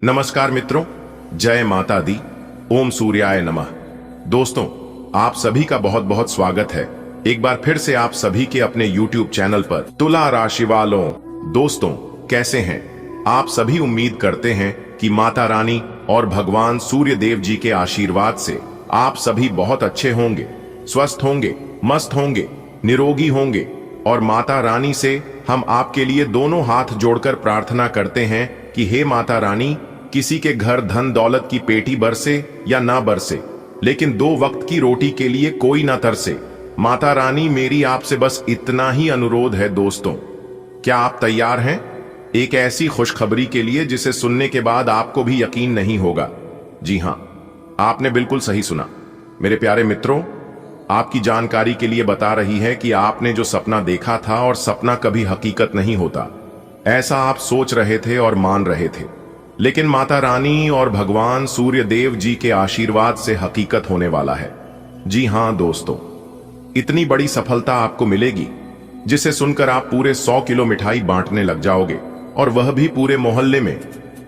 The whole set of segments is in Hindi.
नमस्कार मित्रों, जय माता दी, ओम सूर्याय नमः। दोस्तों, आप सभी का बहुत बहुत स्वागत है एक बार फिर से आप सभी के अपने YouTube चैनल पर। तुला राशि वालों, दोस्तों कैसे हैं आप सभी? उम्मीद करते हैं कि माता रानी और भगवान सूर्य देव जी के आशीर्वाद से आप सभी बहुत अच्छे होंगे, स्वस्थ होंगे, मस्त होंगे, निरोगी होंगे। और माता रानी से हम आपके लिए दोनों हाथ जोड़कर प्रार्थना करते हैं कि हे माता रानी, किसी के घर धन दौलत की पेटी बरसे या ना बरसे, लेकिन 2 वक्त की रोटी के लिए कोई ना तरसे। माता रानी, मेरी आपसे बस इतना ही अनुरोध है। दोस्तों, क्या आप तैयार हैं एक ऐसी खुशखबरी के लिए जिसे सुनने के बाद आपको भी यकीन नहीं होगा? जी हां, आपने बिल्कुल सही सुना। मेरे प्यारे मित्रों, आपकी जानकारी के लिए बता रही है कि आपने जो सपना देखा था, और सपना कभी हकीकत नहीं होता, ऐसा आप सोच रहे थे और मान रहे थे, लेकिन माता रानी और भगवान सूर्य देव जी के आशीर्वाद से हकीकत होने वाला है। जी हां दोस्तों, इतनी बड़ी सफलता आपको मिलेगी जिसे सुनकर आप पूरे 100 किलो मिठाई बांटने लग जाओगे, और वह भी पूरे मोहल्ले में।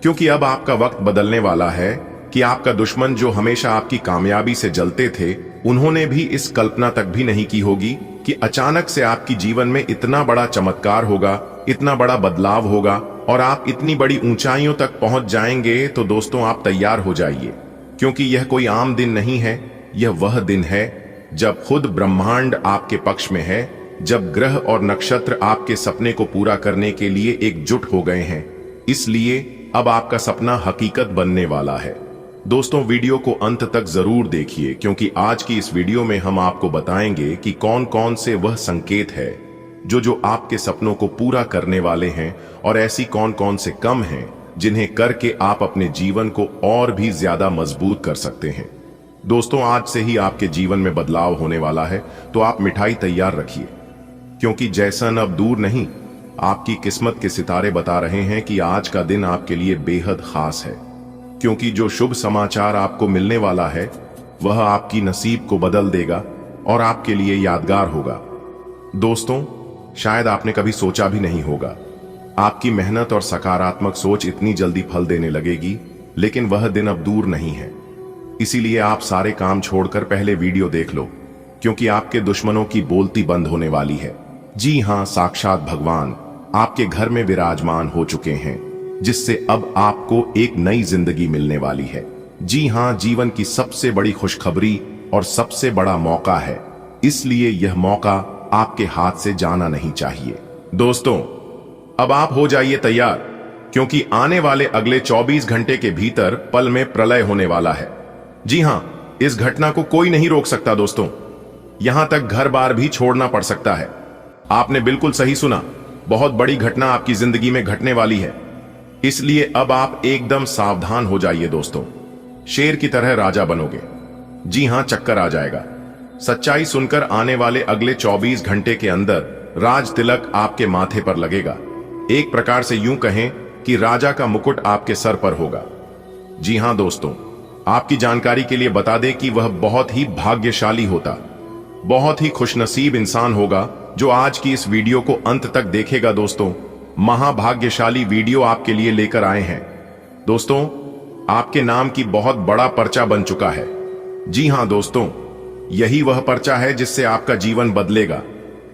क्योंकि अब आपका वक्त बदलने वाला है कि आपका दुश्मन जो हमेशा आपकी कामयाबी से जलते थे, उन्होंने भी इस कल्पना तक भी नहीं की होगी कि अचानक से आपकी जीवन में इतना बड़ा चमत्कार होगा, इतना बड़ा बदलाव होगा, और आप इतनी बड़ी ऊंचाइयों तक पहुंच जाएंगे। तो दोस्तों, आप तैयार हो जाइए, क्योंकि यह कोई आम दिन नहीं है। यह वह दिन है जब खुद ब्रह्मांड आपके पक्ष में है, जब ग्रह और नक्षत्र आपके सपने को पूरा करने के लिए एकजुट हो गए हैं। इसलिए अब आपका सपना हकीकत बनने वाला है। दोस्तों, वीडियो को अंत तक जरूर देखिए, क्योंकि आज की इस वीडियो में हम आपको बताएंगे कि कौन कौन से वह संकेत है जो आपके सपनों को पूरा करने वाले हैं, और ऐसी कौन कौन से कम हैं जिन्हें करके आप अपने जीवन को और भी ज्यादा मजबूत कर सकते हैं। दोस्तों, आज से ही आपके जीवन में बदलाव होने वाला है, तो आप मिठाई तैयार रखिए, क्योंकि जैसन अब दूर नहीं, आपकी किस्मत के सितारे बता रहे हैं कि आज का दिन आपके लिए बेहद खास है। क्योंकि जो शुभ समाचार आपको मिलने वाला है, वह आपकी नसीब को बदल देगा और आपके लिए यादगार होगा। दोस्तों, शायद आपने कभी सोचा भी नहीं होगा, आपकी मेहनत और सकारात्मक सोच इतनी जल्दी फल देने लगेगी, लेकिन वह दिन अब दूर नहीं है। इसीलिए आप सारे काम छोड़कर पहले वीडियो देख लो, क्योंकि आपके दुश्मनों की बोलती बंद होने वाली है। जी हां, साक्षात भगवान आपके घर में विराजमान हो चुके हैं, जिससे अब आपको एक नई जिंदगी मिलने वाली है। जी हां, जीवन की सबसे बड़ी खुशखबरी और सबसे बड़ा मौका है, इसलिए यह मौका आपके हाथ से जाना नहीं चाहिए। दोस्तों, अब आप हो जाइए तैयार, क्योंकि आने वाले अगले 24 घंटे के भीतर पल में प्रलय होने वाला है। जी हां, इस घटना को कोई नहीं रोक सकता। दोस्तों, यहां तक घर बार भी छोड़ना पड़ सकता है। आपने बिल्कुल सही सुना, बहुत बड़ी घटना आपकी जिंदगी में घटने वाली है, इसलिए अब आप एकदम सावधान हो जाइए। दोस्तों, शेर की तरह राजा बनोगे। जी हां, चक्कर आ जाएगा। सच्चाई सुनकर आने वाले अगले 24 घंटे के अंदर राज तिलक आपके माथे पर लगेगा। एक प्रकार से यूं कहें कि राजा का मुकुट आपके सर पर होगा। जी हां दोस्तों, आपकी जानकारी के लिए बता दें कि वह बहुत ही भाग्यशाली होता, बहुत ही खुशनसीब इंसान होगा जो आज की इस वीडियो को अंत तक देखेगा। दोस्तों, महाभाग्यशाली वीडियो आपके लिए लेकर आए हैं। दोस्तों, आपके नाम की बहुत बड़ा पर्चा बन चुका है। जी हां दोस्तों, यही वह पर्चा है जिससे आपका जीवन बदलेगा।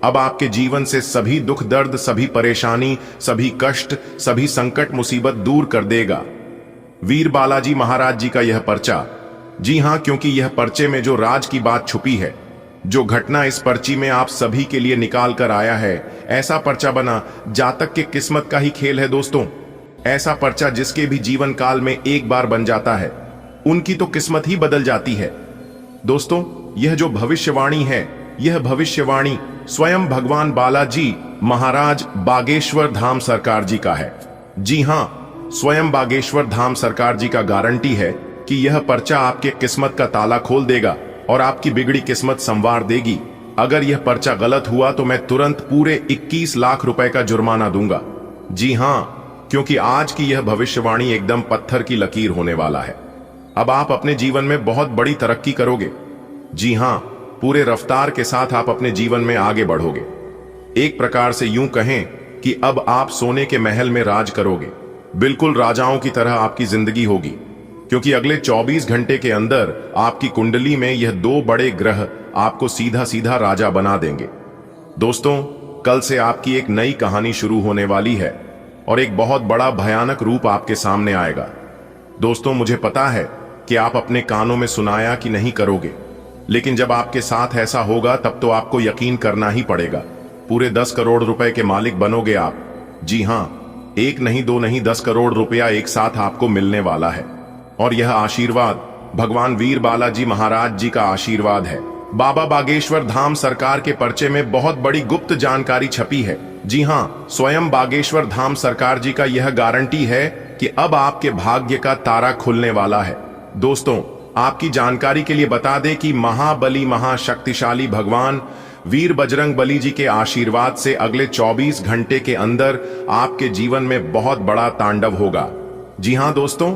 अब आपके जीवन से सभी दुख दर्द, सभी परेशानी, सभी कष्ट, सभी संकट मुसीबत दूर कर देगा वीर बालाजी महाराज जी का यह पर्चा। जी हां, क्योंकि यह पर्चे में जो राज की बात छुपी है, जो घटना इस पर्ची में आप सभी के लिए निकाल कर आया है, ऐसा पर्चा बना जातक के किस्मत का ही खेल है। दोस्तों, ऐसा पर्चा जिसके भी जीवन काल में एक बार बन जाता है, उनकी तो किस्मत ही बदल जाती है। दोस्तों, यह जो भविष्यवाणी है, यह भविष्यवाणी स्वयं भगवान बालाजी महाराज बागेश्वर धाम सरकार जी का है। जी हां, स्वयं बागेश्वर धाम सरकार जी का गारंटी है कि यह पर्चा आपके किस्मत का ताला खोल देगा और आपकी बिगड़ी किस्मत संवार देगी। अगर यह पर्चा गलत हुआ तो मैं तुरंत पूरे 21 लाख रुपए का जुर्माना दूंगा। जी हां, क्योंकि आज की यह भविष्यवाणी एकदम पत्थर की लकीर होने वाला है। अब आप अपने जीवन में बहुत बड़ी तरक्की करोगे। जी हां, पूरे रफ्तार के साथ आप अपने जीवन में आगे बढ़ोगे। एक प्रकार से यूं कहें कि अब आप सोने के महल में राज करोगे। बिल्कुल राजाओं की तरह आपकी जिंदगी होगी, क्योंकि अगले 24 घंटे के अंदर आपकी कुंडली में यह दो बड़े ग्रह आपको सीधा सीधा राजा बना देंगे। दोस्तों, कल से आपकी एक नई कहानी शुरू होने वाली है और एक बहुत बड़ा भयानक रूप आपके सामने आएगा। दोस्तों, मुझे पता है कि आप अपने कानों में सुनाया कि नहीं करोगे, लेकिन जब आपके साथ ऐसा होगा तब तो आपको यकीन करना ही पड़ेगा। पूरे 10 करोड़ रुपए के मालिक बनोगे आप। जी हां, एक नहीं दो नहीं 10 करोड़ रुपया एक साथ आपको मिलने वाला है। और यह आशीर्वाद भगवान वीर बालाजी महाराज जी का आशीर्वाद है। बाबा बागेश्वर धाम सरकार के पर्चे में बहुत बड़ी गुप्त जानकारी छपी है। जी हां, स्वयं बागेश्वर धाम सरकार जी का यह गारंटी है कि अब आपके भाग्य का तारा खुलने वाला है। दोस्तों, आपकी जानकारी के लिए बता दें कि महाबली महाशक्तिशाली भगवान वीर बजरंग बली जी के आशीर्वाद से अगले 24 घंटे के अंदर आपके जीवन में बहुत बड़ा तांडव होगा। जी हां दोस्तों,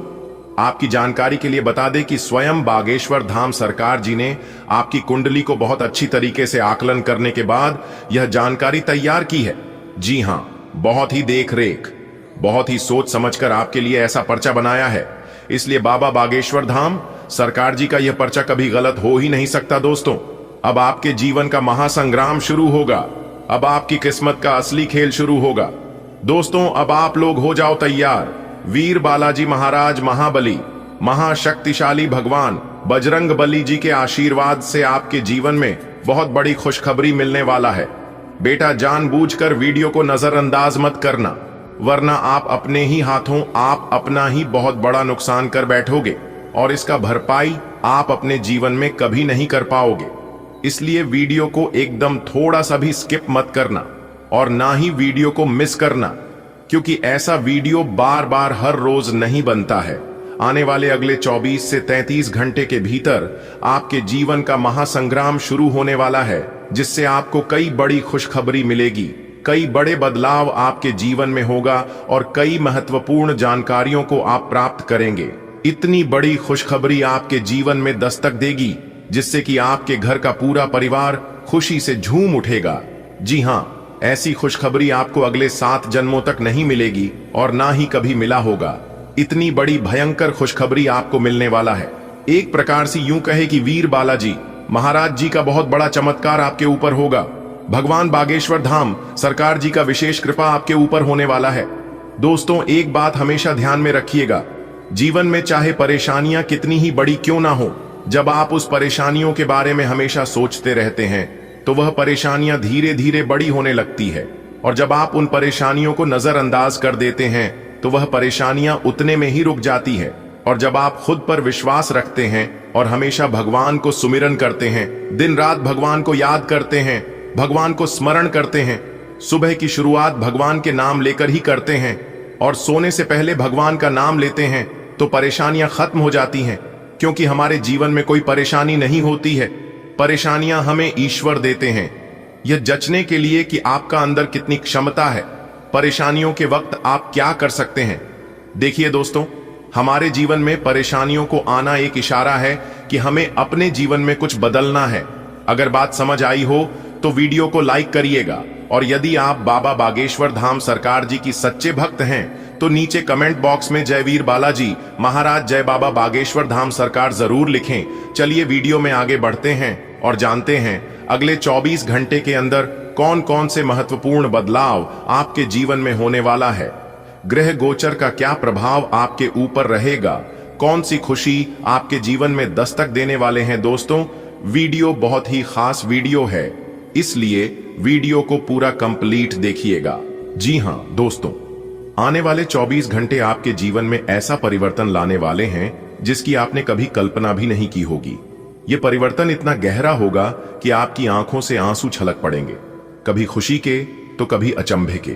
आपकी जानकारी के लिए बता दें कि स्वयं बागेश्वर धाम सरकार जी ने आपकी कुंडली को बहुत अच्छी तरीके से आकलन करने के बाद यह जानकारी तैयार की है। जी हां, बहुत ही देख रेख, बहुत ही सोच समझकर आपके लिए ऐसा पर्चा बनाया है। इसलिए बाबा बागेश्वर धाम सरकार जी का यह पर्चा कभी गलत हो ही नहीं सकता। दोस्तों, अब आपके जीवन का महासंग्राम शुरू होगा। अब आपकी किस्मत का असली खेल शुरू होगा। दोस्तों, अब आप लोग हो जाओ तैयार। वीर बालाजी महाराज महाबली महाशक्तिशाली भगवान बजरंग बली जी के आशीर्वाद से आपके जीवन में बहुत बड़ी खुशखबरी मिलने वाला है। बेटा, जानबूझकर वीडियो को नजरअंदाज मत करना, वरना आप अपने ही हाथों आप अपना ही बहुत बड़ा नुकसान कर बैठोगे और इसका भरपाई आप अपने जीवन में कभी नहीं कर पाओगे। इसलिए वीडियो को एकदम थोड़ा सा भी स्किप मत करना और ना ही वीडियो को मिस करना, क्योंकि ऐसा वीडियो बार बार हर रोज नहीं बनता है। आने वाले अगले 24 से 33 घंटे के भीतर आपके जीवन का महासंग्राम शुरू होने वाला है, जिससे आपको कई बड़ी खुशखबरी मिलेगी, कई बड़े बदलाव आपके जीवन में होगा और कई महत्वपूर्ण जानकारियों को आप प्राप्त करेंगे। इतनी बड़ी खुशखबरी आपके जीवन में दस्तक देगी जिससे कि आपके घर का पूरा परिवार खुशी से झूम उठेगा। जी हां, ऐसी खुशखबरी आपको अगले 7 जन्मों तक नहीं मिलेगी और ना ही कभी मिला होगा। इतनी बड़ी भयंकर खुशखबरी आपको मिलने वाला है। एक प्रकार से यूं कहे कि वीर बालाजी महाराज जी का बहुत बड़ा चमत्कार आपके ऊपर होगा। भगवान बागेश्वर धाम सरकार जी का विशेष कृपा आपके ऊपर होने वाला है। दोस्तों, एक बात हमेशा ध्यान में रखिएगा, जीवन में चाहे परेशानियां कितनी ही बड़ी क्यों ना हो, जब आप उस परेशानियों के बारे में हमेशा सोचते रहते हैं तो वह परेशानियां धीरे धीरे बड़ी होने लगती है, और जब आप उन परेशानियों को नजरअंदाज कर देते हैं तो वह परेशानियां उतने में ही रुक जाती है। और जब आप खुद पर विश्वास रखते हैं और हमेशा भगवान को सुमिरन करते हैं, दिन रात भगवान को याद करते हैं, भगवान को स्मरण करते हैं, सुबह की शुरुआत भगवान के नाम लेकर ही करते हैं और सोने से पहले भगवान का नाम लेते हैं, तो परेशानियां खत्म हो जाती हैं। क्योंकि हमारे जीवन में कोई परेशानी नहीं होती है, परेशानियां हमें ईश्वर देते हैं, यह जचने के लिए कि आपका अंदर कितनी क्षमता है। परेशानियों के वक्त आप क्या कर सकते हैं। देखिए दोस्तों, हमारे जीवन में परेशानियों को आना एक इशारा है कि हमें अपने जीवन में कुछ बदलना है। अगर बात समझ आई हो तो वीडियो को लाइक करिएगा, और यदि आप बाबा बागेश्वर धाम सरकार जी की सच्चे भक्त हैं तो नीचे कमेंट बॉक्स में जय वीर बालाजी महाराज, जय बाबा बागेश्वर धाम सरकार जरूर लिखें। चलिए वीडियो में आगे बढ़ते हैं और जानते हैं अगले 24 घंटे के अंदर कौन कौन से महत्वपूर्ण बदलाव आपके जीवन में होने वाला है। ग्रह गोचर का क्या प्रभाव आपके ऊपर रहेगा, कौन सी खुशी आपके जीवन में दस्तक देने वाले हैं। दोस्तों, वीडियो बहुत ही खास वीडियो है, इसलिए वीडियो को पूरा कंप्लीट देखिएगा। जी हां दोस्तों, आने वाले 24 घंटे आपके जीवन में ऐसा परिवर्तन लाने वाले हैं जिसकी आपने कभी कल्पना भी नहीं की होगी। यह परिवर्तन इतना गहरा होगा कि आपकी आंखों से आंसू छलक पड़ेंगे, कभी खुशी के तो कभी अचंभे के।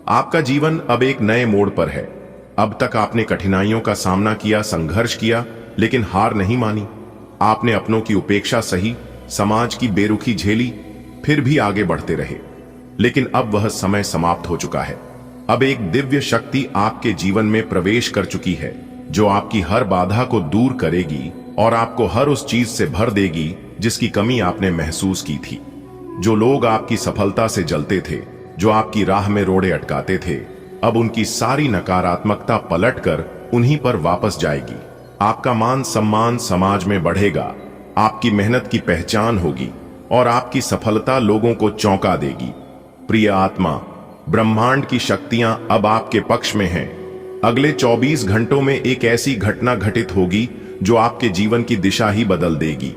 आपका जीवन अब एक नए मोड़ पर है। अब तक आपने कठिनाइयों का सामना किया, संघर्ष किया, लेकिन हार नहीं मानी। आपने अपनों की उपेक्षा सही, समाज की बेरुखी झेली, फिर भी आगे बढ़ते रहे। लेकिन अब वह समय समाप्त हो चुका है। अब एक दिव्य शक्ति आपके जीवन में प्रवेश कर चुकी है, जो आपकी हर बाधा को दूर करेगी और आपको हर उस चीज से भर देगी जिसकी कमी आपने महसूस की थी। जो लोग आपकी सफलता से जलते थे, जो आपकी राह में रोड़े अटकाते थे, अब उनकी सारी नकारात्मकता पलटकर उन्हीं पर वापस जाएगी। आपका मान सम्मान समाज में बढ़ेगा, आपकी मेहनत की पहचान होगी और आपकी सफलता लोगों को चौंका देगी। प्रिय आत्मा, ब्रह्मांड की शक्तियां अब आपके पक्ष में हैं। अगले 24 घंटों में एक ऐसी घटना घटित होगी जो आपके जीवन की दिशा ही बदल देगी।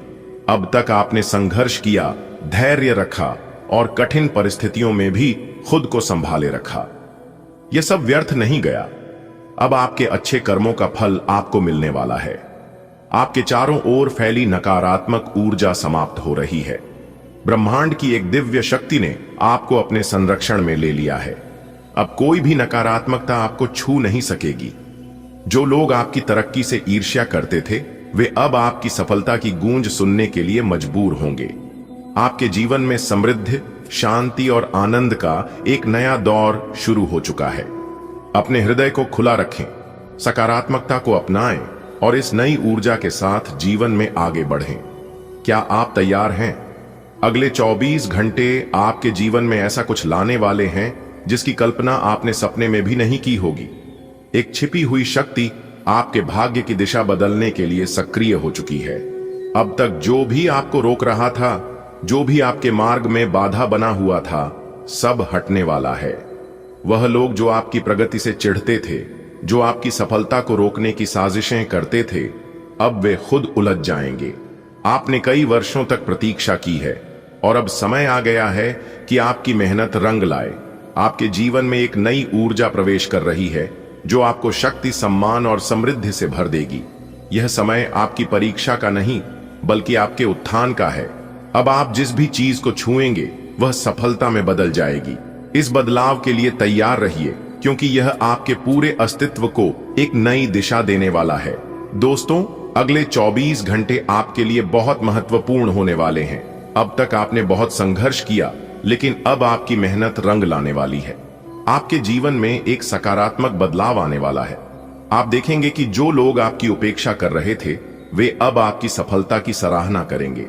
अब तक आपने संघर्ष किया, धैर्य रखा और कठिन परिस्थितियों में भी खुद को संभाले रखा। यह सब व्यर्थ नहीं गया। अब आपके अच्छे कर्मों का फल आपको मिलने वाला है। आपके चारों ओर फैली नकारात्मक ऊर्जा समाप्त हो रही है। ब्रह्मांड की एक दिव्य शक्ति ने आपको अपने संरक्षण में ले लिया है। अब कोई भी नकारात्मकता आपको छू नहीं सकेगी। जो लोग आपकी तरक्की से ईर्ष्या करते थे, वे अब आपकी सफलता की गूंज सुनने के लिए मजबूर होंगे। आपके जीवन में समृद्धि, शांति और आनंद का एक नया दौर शुरू हो चुका है। अपने हृदय को खुला रखें, सकारात्मकता को अपनाएं और इस नई ऊर्जा के साथ जीवन में आगे बढ़ें। क्या आप तैयार हैं? अगले 24 घंटे आपके जीवन में ऐसा कुछ लाने वाले हैं जिसकी कल्पना आपने सपने में भी नहीं की होगी। एक छिपी हुई शक्ति आपके भाग्य की दिशा बदलने के लिए सक्रिय हो चुकी है। अब तक जो भी आपको रोक रहा था, जो भी आपके मार्ग में बाधा बना हुआ था, सब हटने वाला है। वह लोग जो आपकी प्रगति से चिढ़ते थे, जो आपकी सफलता को रोकने की साजिशें करते थे, अब वे खुद उलझ जाएंगे। आपने कई वर्षों तक प्रतीक्षा की है और अब समय आ गया है कि आपकी मेहनत रंग लाए। आपके जीवन में एक नई ऊर्जा प्रवेश कर रही है जो आपको शक्ति, सम्मान और समृद्धि से भर देगी। यह समय आपकी परीक्षा का नहीं, बल्कि आपके उत्थान का है। अब आप जिस भी चीज को छुएंगे वह सफलता में बदल जाएगी। इस बदलाव के लिए तैयार रहिए, क्योंकि यह आपके पूरे अस्तित्व को एक नई दिशा देने वाला है। दोस्तों, अगले 24 घंटे आपके लिए बहुत महत्वपूर्ण होने वाले हैं। अब तक आपने बहुत संघर्ष किया, लेकिन अब आपकी मेहनत रंग लाने वाली है। आपके जीवन में एक सकारात्मक बदलाव आने वाला है। आप देखेंगे कि जो लोग आपकी उपेक्षा कर रहे थे, वे अब आपकी सफलता की सराहना करेंगे।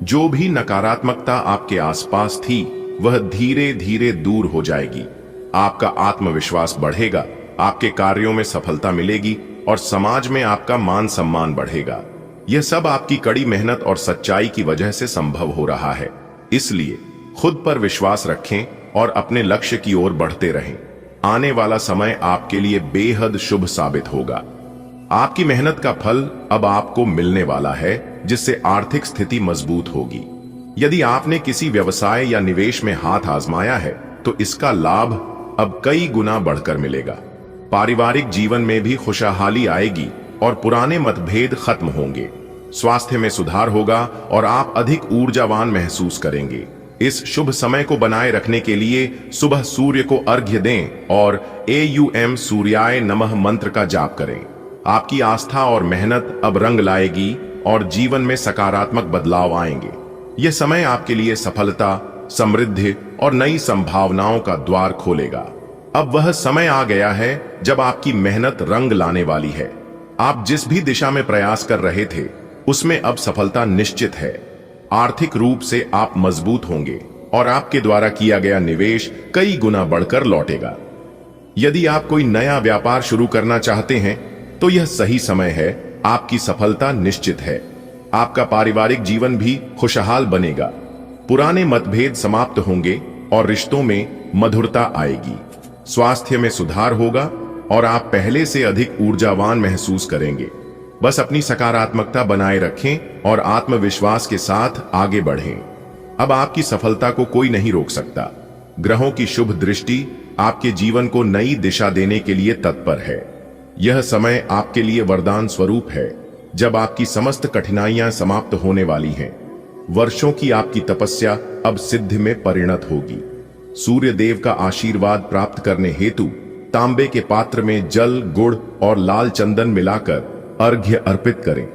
जो भी नकारात्मकता आपके आसपास थी, वह धीरे धीरे दूर हो जाएगी। आपका आत्मविश्वास बढ़ेगा, आपके कार्यों में सफलता मिलेगी और समाज में आपका मान सम्मान बढ़ेगा। यह सब आपकी कड़ी मेहनत और सच्चाई की वजह से संभव हो रहा है। इसलिए खुद पर विश्वास रखें और अपने लक्ष्य की ओर बढ़ते रहें। आने वाला समय आपके लिए बेहद शुभ साबित होगा। आपकी मेहनत का फल अब आपको मिलने वाला है, जिससे आर्थिक स्थिति मजबूत होगी। यदि आपने किसी व्यवसाय या निवेश में हाथ आजमाया है, तो इसका लाभ अब कई गुना बढ़कर मिलेगा। पारिवारिक जीवन में भी खुशहाली आएगी और पुराने मतभेद खत्म होंगे। स्वास्थ्य में सुधार होगा और आप अधिक ऊर्जावान महसूस करेंगे। इस शुभ समय को बनाए रखने के लिए सुबह सूर्य को अर्घ्य दें और AUM सूर्याय नमः मंत्र का जाप करें। आपकी आस्था और मेहनत अब रंग लाएगी और जीवन में सकारात्मक बदलाव आएंगे। यह समय आपके लिए सफलता, समृद्धि और नई संभावनाओं का द्वार खोलेगा। अब वह समय आ गया है जब आपकी मेहनत रंग लाने वाली है। आप जिस भी दिशा में प्रयास कर रहे थे, उसमें अब सफलता निश्चित है। आर्थिक रूप से आप मजबूत होंगे और आपके द्वारा किया गया निवेश कई गुना बढ़कर लौटेगा। यदि आप कोई नया व्यापार शुरू करना चाहते हैं, तो यह सही समय है। आपकी सफलता निश्चित है। आपका पारिवारिक जीवन भी खुशहाल बनेगा। पुराने मतभेद समाप्त होंगे और रिश्तों में मधुरता आएगी। स्वास्थ्य में सुधार होगा और आप पहले से अधिक ऊर्जावान महसूस करेंगे। बस अपनी सकारात्मकता बनाए रखें और आत्मविश्वास के साथ आगे बढ़ें। अब आपकी सफलता को कोई नहीं रोक सकता। ग्रहों की शुभ दृष्टि आपके जीवन को नई दिशा देने के लिए तत्पर है। यह समय आपके लिए वरदान स्वरूप है, जब आपकी समस्त कठिनाइयां समाप्त होने वाली हैं। वर्षों की आपकी तपस्या अब सिद्धि में परिणत होगी। सूर्य देव का आशीर्वाद प्राप्त करने हेतु तांबे के पात्र में जल, गुड़ और लाल चंदन मिलाकर अर्घ्य अर्पित करें।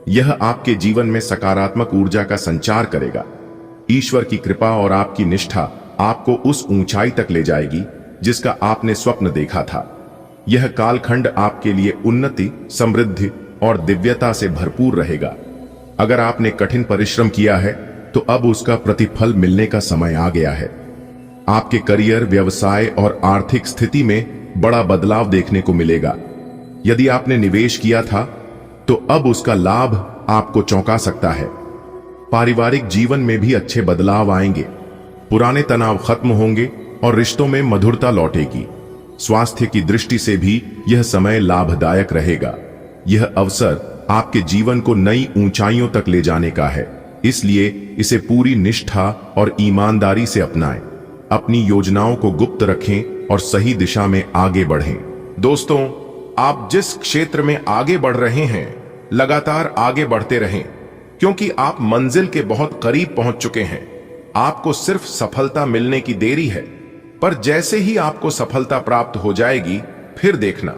यह आपके जीवन में सकारात्मक ऊर्जा का संचार करेगा। ईश्वर की कृपा और आपकी निष्ठा आपको उस ऊंचाई तक ले जाएगी जिसका आपने स्वप्न देखा था। यह कालखंड आपके लिए उन्नति, समृद्धि और दिव्यता से भरपूर रहेगा। अगर आपने कठिन परिश्रम किया है, तो अब उसका प्रतिफल मिलने का समय आ गया है। आपके करियर, व्यवसाय और आर्थिक स्थिति में बड़ा बदलाव देखने को मिलेगा। यदि आपने निवेश किया था तो अब उसका लाभ आपको चौंका सकता है। पारिवारिक जीवन में भी अच्छे बदलाव आएंगे, पुराने तनाव खत्म होंगे और रिश्तों में मधुरता लौटेगी। स्वास्थ्य की दृष्टि से भी यह समय लाभदायक रहेगा। यह अवसर आपके जीवन को नई ऊंचाइयों तक ले जाने का है, इसलिए इसे पूरी निष्ठा और ईमानदारी से अपनाएं। अपनी योजनाओं को गुप्त रखें और सही दिशा में आगे बढ़ें। दोस्तों, आप जिस क्षेत्र में आगे बढ़ रहे हैं, लगातार आगे बढ़ते रहें, क्योंकि आप मंजिल के बहुत करीब पहुंच चुके हैं। आपको सिर्फ सफलता मिलने की देरी है, पर जैसे ही आपको सफलता प्राप्त हो जाएगी, फिर देखना,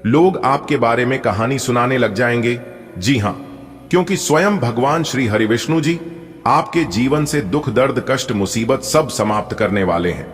लोग आपके बारे में कहानी सुनाने लग जाएंगे। जी हां, क्योंकि स्वयं भगवान श्री हरिविष्णु जी आपके जीवन से दुख, दर्द, कष्ट, मुसीबत सब समाप्त करने वाले हैं।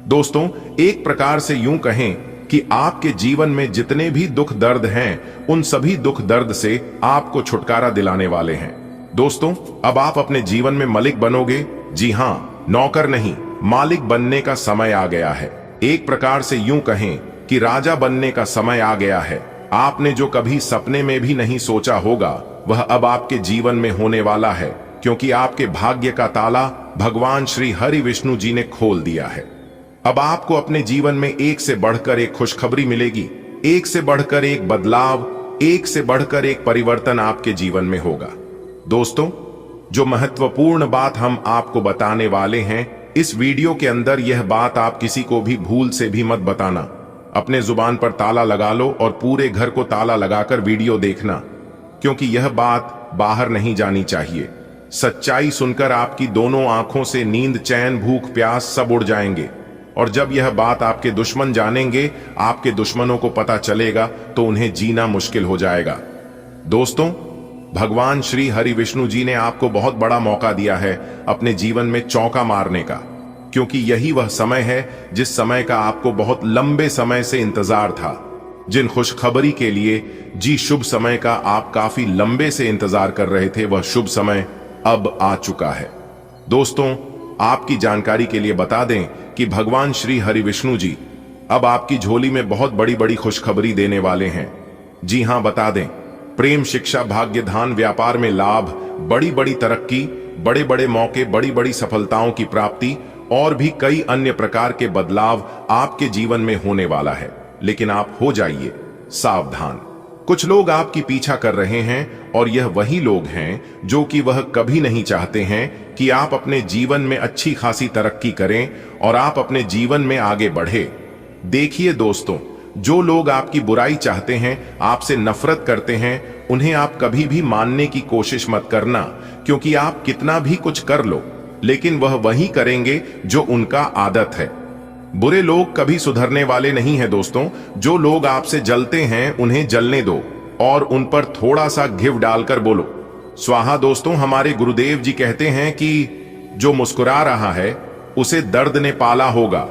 दोस्तों, एक प्रकार से यूं कहें कि आपके जीवन में जितने भी दुख दर्द हैं, उन सभी दुख दर्द से आपको छुटकारा दिलाने वाले हैं। दोस्तों, अब आप अपने जीवन में मालिक बनोगे। जी हां, नौकर नहीं, मालिक बनने का समय आ गया है। एक प्रकार से यूं कहें कि राजा बनने का समय आ गया है। आपने जो कभी सपने में भी नहीं सोचा होगा, वह अब आपके जीवन में होने वाला है, क्योंकि आपके भाग्य का ताला भगवान श्री हरि विष्णु जी ने खोल दिया है। अब आपको अपने जीवन में एक से बढ़कर एक खुशखबरी मिलेगी, एक से बढ़कर एक बदलाव, एक से बढ़कर एक परिवर्तन आपके जीवन में होगा। दोस्तों, जो महत्वपूर्ण बात हम आपको बताने वाले हैं इस वीडियो के अंदर, यह बात आप किसी को भी भूल से भी मत बताना। अपने जुबान पर ताला लगा लो और पूरे घर को ताला लगाकर वीडियो देखना, क्योंकि यह बात बाहर नहीं जानी चाहिए। सच्चाई सुनकर आपकी दोनों आंखों से नींद, चैन, भूख, प्यास सब उड़ जाएंगे। और जब यह बात आपके दुश्मन जानेंगे, आपके दुश्मनों को पता चलेगा, तो उन्हें जीना मुश्किल हो जाएगा। दोस्तों, भगवान श्री हरि विष्णु जी ने आपको बहुत बड़ा मौका दिया है अपने जीवन में चौका मारने का, क्योंकि यही वह समय है जिस समय का आपको बहुत लंबे समय से इंतजार था। जिन खुशखबरी के लिए जी शुभ समय का आप काफी लंबे से इंतजार कर रहे थे, वह शुभ समय अब आ चुका है। दोस्तों, आपकी जानकारी के लिए बता दें कि भगवान श्री हरि विष्णु जी अब आपकी झोली में बहुत बड़ी बड़ी खुशखबरी देने वाले हैं। जी हां, बता दें, प्रेम, शिक्षा, भाग्य, धान, व्यापार में लाभ, बड़ी बड़ी तरक्की, बड़े बड़े मौके, बड़ी बड़ी सफलताओं की प्राप्ति और भी कई अन्य प्रकार के बदलाव आपके जीवन में होने वाला है। लेकिन आप हो जाइए सावधान। कुछ लोग आपकी पीछा कर रहे हैं और यह वही लोग हैं जो कि वह कभी नहीं चाहते हैं कि आप अपने जीवन में अच्छी खासी तरक्की करें और आप अपने जीवन में आगे बढ़े। देखिए दोस्तों, जो लोग आपकी बुराई चाहते हैं, आपसे नफरत करते हैं, उन्हें आप कभी भी मानने की कोशिश मत करना, क्योंकि आप कितना भी कुछ कर लो, लेकिन वह वही करेंगे जो उनका आदत है। बुरे लोग कभी सुधरने वाले नहीं हैं दोस्तों। जो लोग आपसे जलते हैं, उन्हें जलने दो और उन पर थोड़ा सा घिव डालकर बोलो स्वाहा। दोस्तों, हमारे गुरुदेव जी कहते हैं कि जो मुस्कुरा रहा है उसे दर्द ने पाला होगा,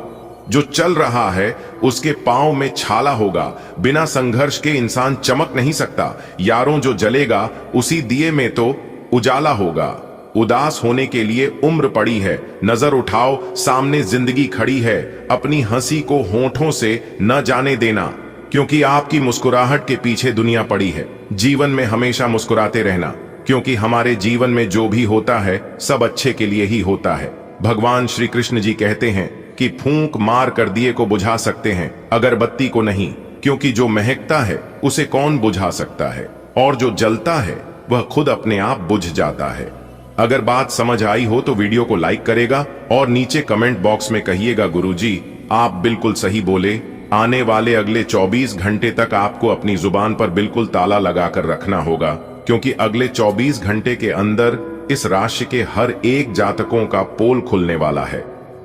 जो चल रहा है उसके पांव में छाला होगा। बिना संघर्ष के इंसान चमक नहीं सकता। यारों, जो जलेगा उसी दिए में तो उजाला होगा। उदास होने के लिए उम्र पड़ी है, नजर उठाओ, सामने जिंदगी खड़ी है। अपनी हंसी को होठों से न जाने देना, क्योंकि आपकी मुस्कुराहट के पीछे दुनिया पड़ी है। जीवन में हमेशा मुस्कुराते रहना, क्योंकि हमारे जीवन में जो भी होता है सब अच्छे के लिए ही होता है। भगवान श्री कृष्ण जी कहते हैं कि फूंक मार कर दिए को बुझा सकते हैं, अगरबत्ती को नहीं, क्योंकि जो महकता है उसे कौन बुझा सकता है, और जो जलता है वह खुद अपने आप बुझ जाता है। अगर बात समझ आई हो तो वीडियो को लाइक करेगा और नीचे कमेंट बॉक्स में कहिएगा गुरुजी आप बिल्कुल सही बोले। आने वाले अगले 24 घंटे तक आपको अपनी जुबान पर बिल्कुल ताला लगाकर रखना होगा, क्योंकि अगले 24 घंटे के अंदर इस राशि के हर एक जातकों का पोल खुलने वाला है।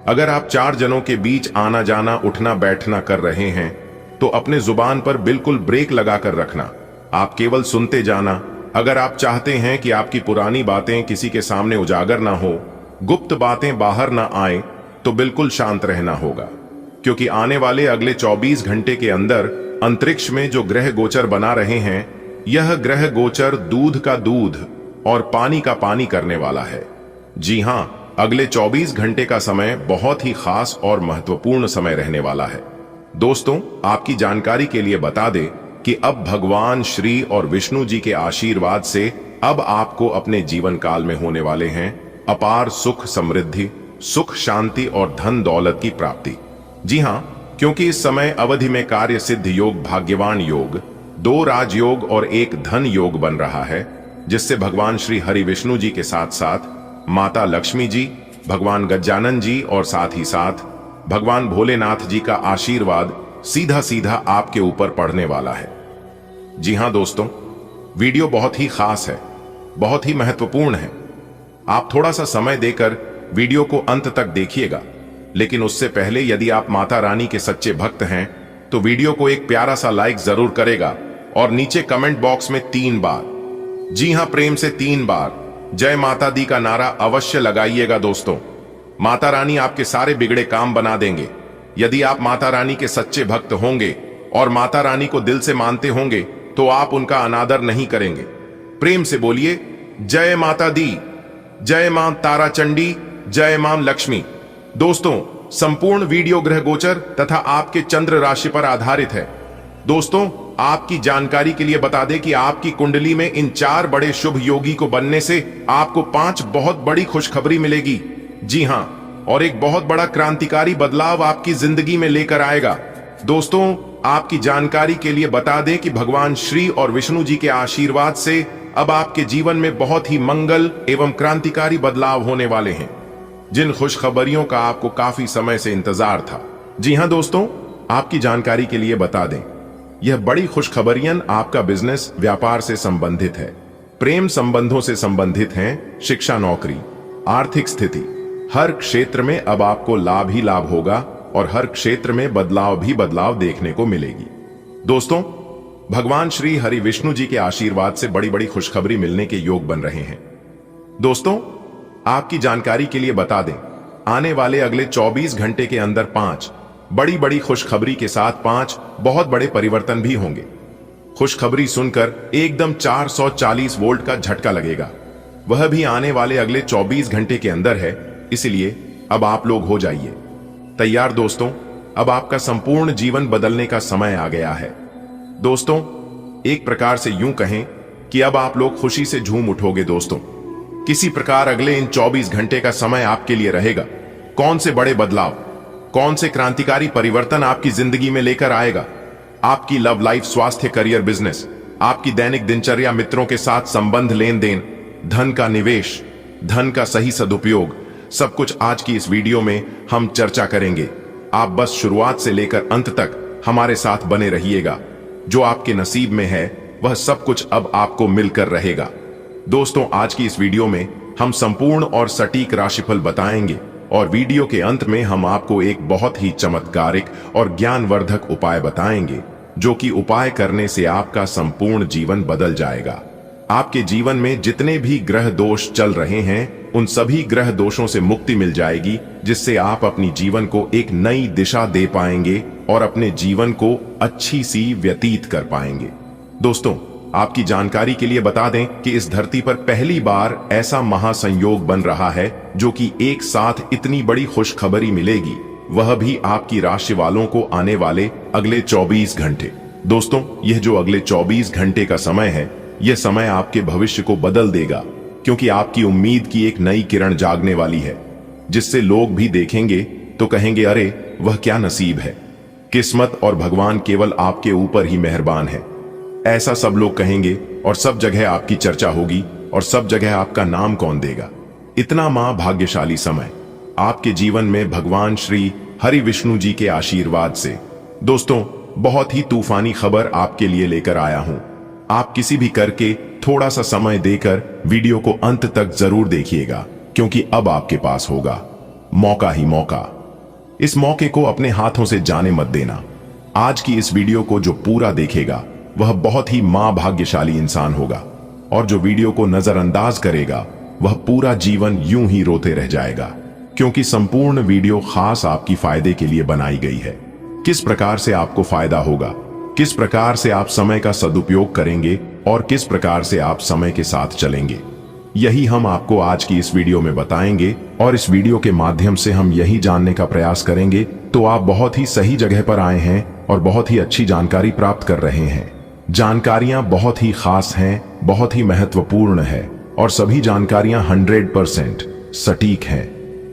अगर आप 4 जनों के बीच आना जाना, उठना बैठना कर रहे हैं, तो अपने जुबान पर बिल्कुल ब्रेक लगाकर रखना। आप केवल सुनते जाना। अगर आप चाहते हैं कि आपकी पुरानी बातें किसी के सामने उजागर ना हो, गुप्त बातें बाहर ना आए, तो बिल्कुल शांत रहना होगा, क्योंकि आने वाले अगले 24 घंटे के अंदर अंतरिक्ष में जो ग्रह गोचर बना रहे हैं, यह ग्रह गोचर दूध का दूध और पानी का पानी करने वाला है। जी हां, अगले 24 घंटे का समय बहुत ही खास और महत्वपूर्ण समय रहने वाला है। दोस्तों, आपकी जानकारी के लिए बता दें कि अब भगवान श्री और विष्णु जी के आशीर्वाद से अब आपको अपने जीवन काल में होने वाले हैं अपार सुख समृद्धि, सुख शांति और धन दौलत की प्राप्ति। जी हां, क्योंकि इस समय अवधि में कार्य सिद्ध योग, भाग्यवान योग, 2 राजयोग और 1 धन योग बन रहा है, जिससे भगवान श्री हरि विष्णु जी के साथ साथ माता लक्ष्मी जी, भगवान गजानन जी और साथ ही साथ भगवान भोलेनाथ जी का आशीर्वाद सीधा सीधा आपके ऊपर पड़ने वाला है। जी हां दोस्तों, वीडियो बहुत ही खास है, बहुत ही महत्वपूर्ण है। आप थोड़ा सा समय देकर वीडियो को अंत तक देखिएगा, लेकिन उससे पहले यदि आप माता रानी के सच्चे भक्त हैं तो वीडियो को एक प्यारा सा लाइक जरूर करेगा और नीचे कमेंट बॉक्स में 3 बार, जी हां प्रेम से 3 बार, जय माता दी का नारा अवश्य लगाइएगा। दोस्तों, माता रानी आपके सारे बिगड़े काम बना देंगे। यदि आप माता रानी के सच्चे भक्त होंगे और माता रानी को दिल से मानते होंगे तो आप उनका अनादर नहीं करेंगे। प्रेम से बोलिए जय माता दी, जय मां तारा चंडी, जय मां लक्ष्मी। दोस्तों, संपूर्ण वीडियो ग्रह गोचर तथा आपके चंद्र राशि पर आधारित है। दोस्तों, आपकी जानकारी के लिए बता दें कि आपकी कुंडली में इन 4 बड़े शुभ योगी को बनने से आपको 5 बहुत बड़ी खुशखबरी मिलेगी। जी हां, और एक बहुत बड़ा क्रांतिकारी बदलाव आपकी जिंदगी में लेकर आएगा। दोस्तों, आपकी जानकारी के लिए बता दें कि भगवान श्री और विष्णु जी के आशीर्वाद से अब आपके जीवन में बहुत ही मंगल एवं क्रांतिकारी बदलाव होने वाले हैं, जिन खुशखबरियों का आपको काफी समय से इंतजार था। जी हां दोस्तों, आपकी जानकारी के लिए बता दें, यह बड़ी खुशखबरियां आपका बिजनेस व्यापार से संबंधित है, प्रेम संबंधों से संबंधित हैं, शिक्षा नौकरी, आर्थिक स्थिति, हर क्षेत्र में अब आपको लाभ ही लाभ होगा और हर क्षेत्र में बदलाव भी बदलाव देखने को मिलेगी। दोस्तों, भगवान श्री हरि विष्णु जी के आशीर्वाद से बड़ी बड़ी खुशखबरी मिलने के योग बन रहे हैं। दोस्तों, आपकी जानकारी के लिए बता दें, आने वाले अगले 24 घंटे के अंदर 5 बड़ी बड़ी खुशखबरी के साथ 5 बहुत बड़े परिवर्तन भी होंगे। खुशखबरी सुनकर एकदम 440 वोल्ट का झटका लगेगा, वह भी आने वाले अगले 24 घंटे के अंदर है। इसलिए अब आप लोग हो जाइए तैयार। दोस्तों, अब आपका संपूर्ण जीवन बदलने का समय आ गया है। दोस्तों, एक प्रकार से यूं कहें कि अब आप लोग खुशी से झूम उठोगे। दोस्तों, किसी प्रकार अगले इन 24 घंटे का समय आपके लिए रहेगा। कौन से बड़े बदलाव, कौन से क्रांतिकारी परिवर्तन आपकी जिंदगी में लेकर आएगा। आपकी लव लाइफ, स्वास्थ्य, करियर, बिजनेस, आपकी दैनिक दिनचर्या, मित्रों के साथ संबंध, लेन देन, धन का निवेश, धन का सही सदुपयोग, सब कुछ आज की इस वीडियो में हम चर्चा करेंगे। आप बस शुरुआत से लेकर अंत तक हमारे साथ बने रहिएगा। जो आपके नसीब में है वह सब कुछ अब आपको मिलकर रहेगा। दोस्तों, आज की इस वीडियो में हम संपूर्ण और सटीक राशिफल बताएंगे और वीडियो के अंत में हम आपको एक बहुत ही चमत्कारिक और ज्ञानवर्धक उपाय बताएंगे, जो कि उपाय करने से आपका संपूर्ण जीवन बदल जाएगा। आपके जीवन में जितने भी ग्रह दोष चल रहे हैं उन सभी ग्रह दोषों से मुक्ति मिल जाएगी, जिससे आप अपनी जीवन को एक नई दिशा दे पाएंगे और अपने जीवन को अच्छी सी व्यतीत कर पाएंगे। दोस्तों, आपकी जानकारी के लिए बता दें कि इस धरती पर पहली बार ऐसा महासंयोग बन रहा है जो कि एक साथ इतनी बड़ी खुशखबरी मिलेगी, वह भी आपकी राशि वालों को आने वाले अगले 24 घंटे। दोस्तों, यह जो अगले 24 घंटे का समय है, यह समय आपके भविष्य को बदल देगा, क्योंकि आपकी उम्मीद की एक नई किरण जागने वाली है, जिससे लोग भी देखेंगे तो कहेंगे, अरे वह क्या नसीब है, किस्मत और भगवान केवल आपके ऊपर ही मेहरबान है। ऐसा सब लोग कहेंगे और सब जगह आपकी चर्चा होगी और सब जगह आपका नाम कौन देगा। इतना भाग्यशाली समय आपके जीवन में भगवान श्री हरि विष्णु जी के आशीर्वाद से। दोस्तों, बहुत ही तूफानी खबर आपके लिए लेकर आया हूं। आप किसी भी करके थोड़ा सा समय देकर वीडियो को अंत तक जरूर देखिएगा, क्योंकि अब आपके पास होगा मौका ही मौका। इस मौके को अपने हाथों से जाने मत देना। आज की इस वीडियो को जो पूरा देखेगा वह बहुत ही भाग्यशाली इंसान होगा, और जो वीडियो को नजरअंदाज करेगा वह पूरा जीवन यूं ही रोते रह जाएगा, क्योंकि संपूर्ण वीडियो खास आपकी फायदे के लिए बनाई गई है। किस प्रकार से आपको फायदा होगा, किस प्रकार से आप समय का सदुपयोग करेंगे और किस प्रकार से आप समय के साथ चलेंगे, यही हम आपको आज की इस वीडियो में बताएंगे। और इस वीडियो के माध्यम से हम यही जानने का प्रयास करेंगे तो आप बहुत ही सही जगह पर आए हैं और बहुत ही अच्छी जानकारी प्राप्त कर रहे हैं। जानकारियां बहुत ही खास हैं, बहुत ही महत्वपूर्ण है और सभी जानकारियां 100% सटीक हैं।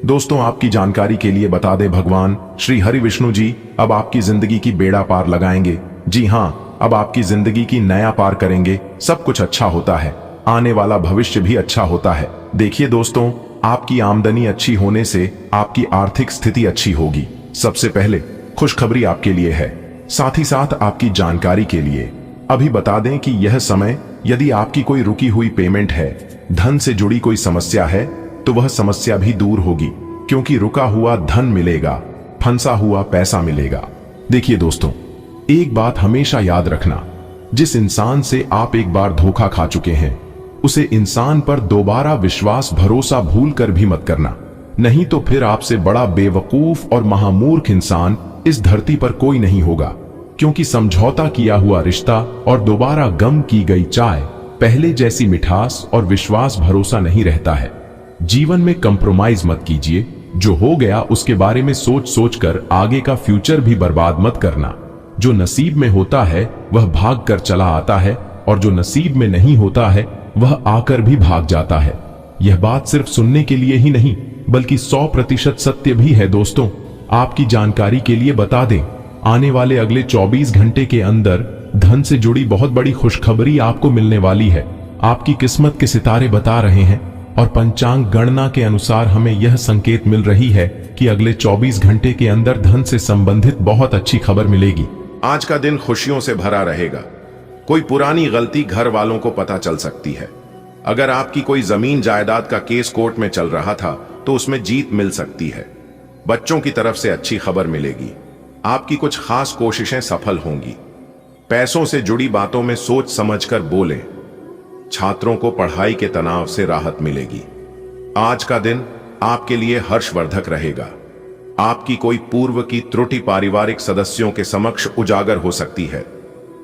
दोस्तों, आपकी जानकारी के लिए बता दें, भगवान श्री हरि विष्णु जी अब आपकी जिंदगी की बेड़ा पार लगाएंगे। जी हाँ, अब आपकी जिंदगी की नया पार करेंगे। सब कुछ अच्छा होता है, आने वाला भविष्य भी अच्छा होता है। देखिए दोस्तों, आपकी आमदनी अच्छी होने से आपकी आर्थिक स्थिति अच्छी होगी। सबसे पहले खुशखबरी आपके लिए है, साथ ही साथ आपकी जानकारी के लिए अभी बता दें कि यह समय, यदि आपकी कोई रुकी हुई पेमेंट है, धन से जुड़ी कोई समस्या है, तो वह समस्या भी दूर होगी, क्योंकि रुका हुआ धन मिलेगा, फंसा हुआ पैसा मिलेगा। देखिए दोस्तों, एक बात हमेशा याद रखना, जिस इंसान से आप एक बार धोखा खा चुके हैं, उसे इंसान पर दोबारा विश्वास भरोसा भूल कर भी मत करना, नहीं तो फिर आपसे बड़ा बेवकूफ और महामूर्ख इंसान इस धरती पर कोई नहीं होगा। क्योंकि समझौता किया हुआ रिश्ता और दोबारा गम की गई चाय पहले जैसी मिठास और विश्वास भरोसा नहीं रहता है। जीवन में कंप्रोमाइज मत कीजिए। जो हो गया उसके बारे में सोच सोच कर आगे का फ्यूचर भी बर्बाद मत करना। जो नसीब में होता है वह भाग कर चला आता है, और जो नसीब में नहीं होता है वह आकर भी भाग जाता है। यह बात सिर्फ सुनने के लिए ही नहीं, बल्कि 100% सत्य भी है। दोस्तों, आपकी जानकारी के लिए बता दें, आने वाले अगले 24 घंटे के अंदर धन से जुड़ी बहुत बड़ी खुशखबरी आपको मिलने वाली है। आपकी किस्मत के सितारे बता रहे हैं और पंचांग गणना के अनुसार हमें यह संकेत मिल रही है कि अगले 24 घंटे के अंदर धन से संबंधित बहुत अच्छी खबर मिलेगी। आज का दिन खुशियों से भरा रहेगा। कोई पुरानी गलती घर वालों को पता चल सकती है। अगर आपकी कोई जमीन जायदाद का केस कोर्ट में चल रहा था तो उसमें जीत मिल सकती है। बच्चों की तरफ से अच्छी खबर मिलेगी। आपकी कुछ खास कोशिशें सफल होंगी। पैसों से जुड़ी बातों में सोच समझकर बोलें। छात्रों को पढ़ाई के तनाव से राहत मिलेगी। आज का दिन आपके लिए हर्षवर्धक रहेगा। आपकी कोई पूर्व की त्रुटि पारिवारिक सदस्यों के समक्ष उजागर हो सकती है।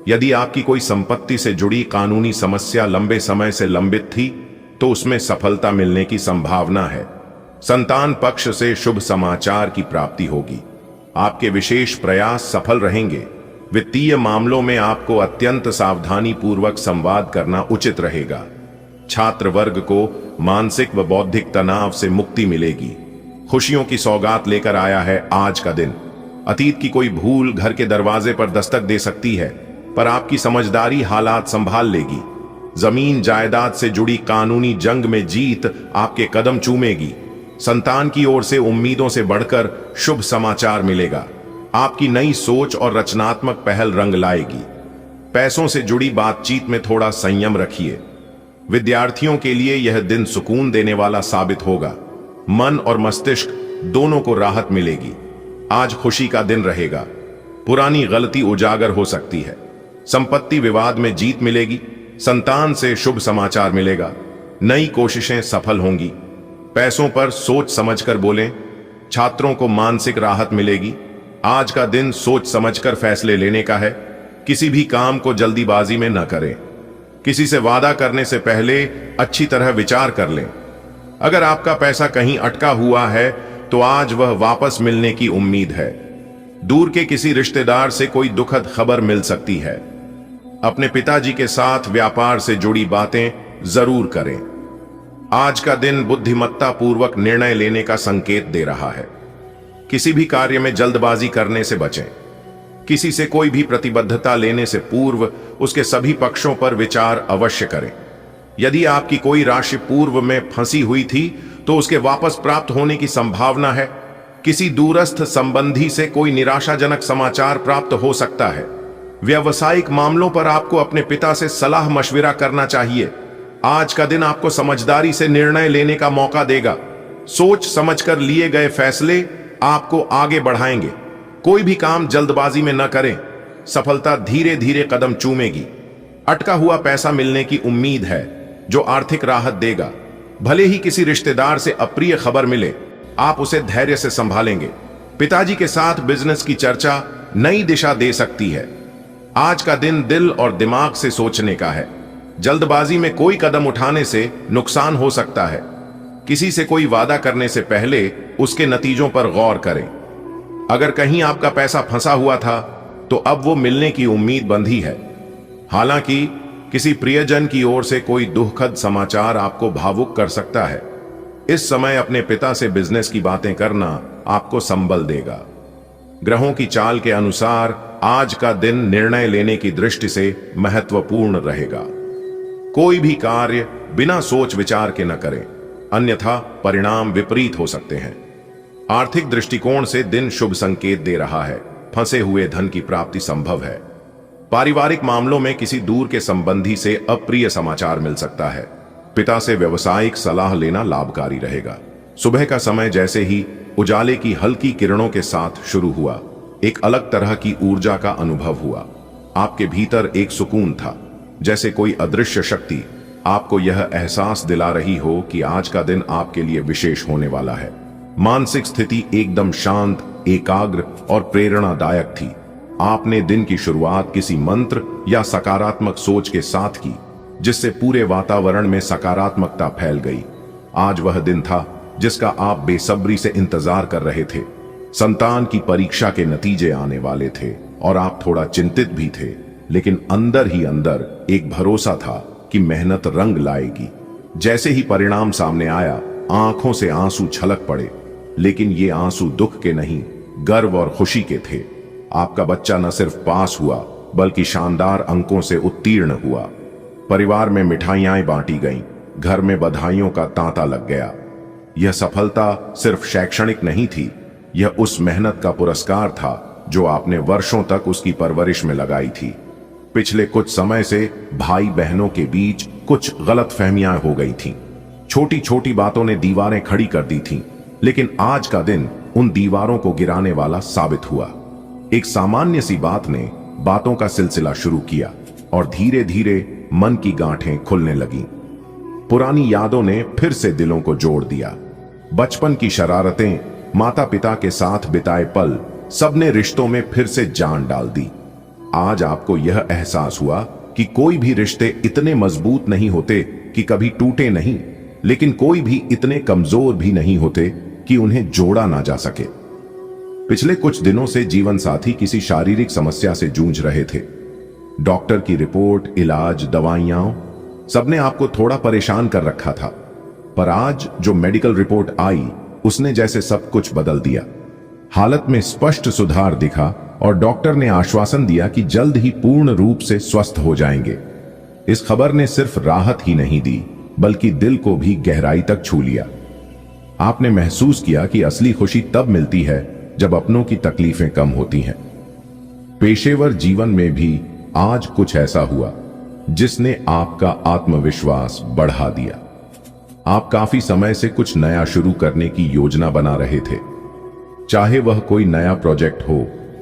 यदि आपकी कोई संपत्ति से जुड़ी कानूनी समस्या लंबे समय से लंबित थी तो उसमें सफलता मिलने की संभावना है। संतान पक्ष से शुभ समाचार की प्राप्ति होगी। आपके विशेष प्रयास सफल रहेंगे। वित्तीय मामलों में आपको अत्यंत सावधानी पूर्वक संवाद करना उचित रहेगा। छात्र वर्ग को मानसिक व बौद्धिक तनाव से मुक्ति मिलेगी। खुशियों की सौगात लेकर आया है आज का दिन। अतीत की कोई भूल घर के दरवाजे पर दस्तक दे सकती है, पर आपकी समझदारी हालात संभाल लेगी। जमीन जायदाद से जुड़ी कानूनी जंग में जीत आपके कदम चूमेगी। संतान की ओर से उम्मीदों से बढ़कर शुभ समाचार मिलेगा। आपकी नई सोच और रचनात्मक पहल रंग लाएगी। पैसों से जुड़ी बातचीत में थोड़ा संयम रखिए। विद्यार्थियों के लिए यह दिन सुकून देने वाला साबित होगा। मन और मस्तिष्क दोनों को राहत मिलेगी। आज खुशी का दिन रहेगा। पुरानी गलती उजागर हो सकती है। संपत्ति विवाद में जीत मिलेगी। संतान से शुभ समाचार मिलेगा। नई कोशिशें सफल होंगी। पैसों पर सोच समझकर बोलें। छात्रों को मानसिक राहत मिलेगी। आज का दिन सोच समझकर फैसले लेने का है। किसी भी काम को जल्दीबाजी में न करें। किसी से वादा करने से पहले अच्छी तरह विचार कर लें। अगर आपका पैसा कहीं अटका हुआ है तो आज वह वापस मिलने की उम्मीद है। दूर के किसी रिश्तेदार से कोई दुखद खबर मिल सकती है। अपने पिताजी के साथ व्यापार से जुड़ी बातें जरूर करें। आज का दिन बुद्धिमत्ता पूर्वक निर्णय लेने का संकेत दे रहा है। किसी भी कार्य में जल्दबाजी करने से बचें। किसी से कोई भी प्रतिबद्धता लेने से पूर्व उसके सभी पक्षों पर विचार अवश्य करें। यदि आपकी कोई राशि पूर्व में फंसी हुई थी तो उसके वापस प्राप्त होने की संभावना है। किसी दूरस्थ संबंधी से कोई निराशाजनक समाचार प्राप्त हो सकता है। व्यावसायिक मामलों पर आपको अपने पिता से सलाह मशविरा करना चाहिए। आज का दिन आपको समझदारी से निर्णय लेने का मौका देगा। सोच समझकर लिए गए फैसले आपको आगे बढ़ाएंगे। कोई भी काम जल्दबाजी में न करें। सफलता धीरे धीरे कदम चूमेगी। अटका हुआ पैसा मिलने की उम्मीद है जो आर्थिक राहत देगा। भले ही किसी रिश्तेदार से अप्रिय खबर मिले, आप उसे धैर्य से संभालेंगे। पिताजी के साथ बिजनेस की चर्चा नई दिशा दे सकती है। आज का दिन दिल और दिमाग से सोचने का है। जल्दबाजी में कोई कदम उठाने से नुकसान हो सकता है। किसी से कोई वादा करने से पहले उसके नतीजों पर गौर करें। अगर कहीं आपका पैसा फंसा हुआ था तो अब वो मिलने की उम्मीद बंधी है। हालांकि किसी प्रियजन की ओर से कोई दुखद समाचार आपको भावुक कर सकता है। इस समय अपने पिता से बिजनेस की बातें करना आपको संबल देगा। ग्रहों की चाल के अनुसार आज का दिन निर्णय लेने की दृष्टि से महत्वपूर्ण रहेगा। कोई भी कार्य बिना सोच विचार के न करें, अन्यथा परिणाम विपरीत हो सकते हैं। आर्थिक दृष्टिकोण से दिन शुभ संकेत दे रहा है। फंसे हुए धन की प्राप्ति संभव है। पारिवारिक मामलों में किसी दूर के संबंधी से अप्रिय समाचार मिल सकता है। पिता से व्यवसायिक सलाह लेना लाभकारी रहेगा। सुबह का समय जैसे ही उजाले की हल्की किरणों के साथ शुरू हुआ, एक अलग तरह की ऊर्जा का अनुभव हुआ। आपके भीतर एक सुकून था, जैसे कोई अदृश्य शक्ति आपको यह एहसास दिला रही हो कि आज का दिन आपके लिए विशेष होने वाला है। मानसिक स्थिति एकदम शांत, एकाग्र और प्रेरणादायक थी। आपने दिन की शुरुआत किसी मंत्र या सकारात्मक सोच के साथ की, जिससे पूरे वातावरण में सकारात्मकता फैल गई। आज वह दिन था जिसका आप बेसब्री से इंतजार कर रहे थे। संतान की परीक्षा के नतीजे आने वाले थे और आप थोड़ा चिंतित भी थे, लेकिन अंदर ही अंदर एक भरोसा था कि मेहनत रंग लाएगी। जैसे ही परिणाम सामने आया, आंखों से आंसू छलक पड़े, लेकिन ये आंसू दुख के नहीं, गर्व और खुशी के थे। आपका बच्चा न सिर्फ पास हुआ, बल्कि शानदार अंकों से उत्तीर्ण हुआ। परिवार में मिठाइयां बांटी गईं, घर में बधाइयों का तांता लग गया। यह सफलता सिर्फ शैक्षणिक नहीं थी, यह उस मेहनत का पुरस्कार था जो आपने वर्षों तक उसकी परवरिश में लगाई थी। पिछले कुछ समय से भाई बहनों के बीच कुछ गलतफहमियां हो गई थीं। छोटी छोटी बातों ने दीवारें खड़ी कर दी थीं, लेकिन आज का दिन उन दीवारों को गिराने वाला साबित हुआ। एक सामान्य सी बात ने बातों का सिलसिला शुरू किया और धीरे धीरे मन की गांठें खुलने लगीं। पुरानी यादों ने फिर से दिलों को जोड़ दिया। बचपन की शरारतें, माता पिता के साथ बिताए पल, सबने रिश्तों में फिर से जान डाल दी। आज आपको यह एहसास हुआ कि कोई भी रिश्ते इतने मजबूत नहीं होते कि कभी टूटे नहीं, लेकिन कोई भी इतने कमजोर भी नहीं होते कि उन्हें जोड़ा ना जा सके। पिछले कुछ दिनों से जीवन साथी किसी शारीरिक समस्या से जूझ रहे थे। डॉक्टर की रिपोर्ट, इलाज, दवाइयां, सबने आपको थोड़ा परेशान कर रखा था। पर आज जो मेडिकल रिपोर्ट आई, उसने जैसे सब कुछ बदल दिया। हालत में स्पष्ट सुधार दिखा और डॉक्टर ने आश्वासन दिया कि जल्द ही पूर्ण रूप से स्वस्थ हो जाएंगे। इस खबर ने सिर्फ राहत ही नहीं दी, बल्कि दिल को भी गहराई तक छू लिया। आपने महसूस किया कि असली खुशी तब मिलती है जब अपनों की तकलीफें कम होती हैं। पेशेवर जीवन में भी आज कुछ ऐसा हुआ जिसने आपका आत्मविश्वास बढ़ा दिया। आप काफी समय से कुछ नया शुरू करने की योजना बना रहे थे, चाहे वह कोई नया प्रोजेक्ट हो,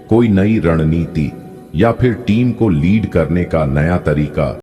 कोई नई रणनीति या फिर टीम को लीड करने का नया तरीका।